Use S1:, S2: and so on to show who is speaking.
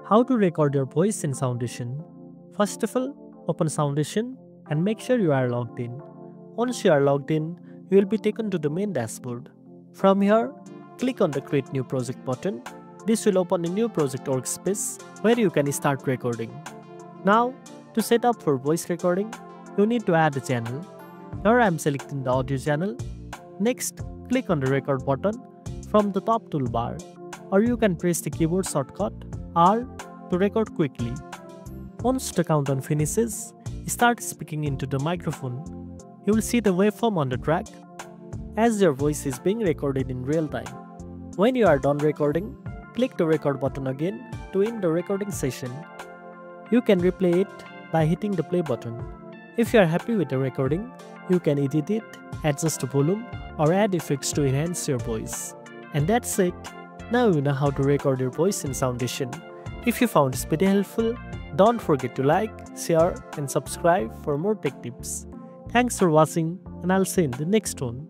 S1: How to record your voice in Soundation. First of all, open Soundation and make sure you are logged in. Once you are logged in, you will be taken to the main dashboard. From here, click on the Create New Project button. This will open a new project workspace where you can start recording. Now, to set up for voice recording, you need to add a channel. Here I am selecting the audio channel. Next, click on the record button from the top toolbar, or you can press the keyboard shortcut R to record quickly. Once the countdown finishes, start speaking into the microphone. You will see the waveform on the track as your voice is being recorded in real time. When you are done recording, click the record button again to end the recording session. You can replay it by hitting the play button. If you are happy with the recording, you can edit it, adjust the volume, or add effects to enhance your voice. And that's it. Now you know how to record your voice in Soundation. If you found this video helpful, don't forget to like, share, and subscribe for more tech tips. Thanks for watching, and I'll see you in the next one.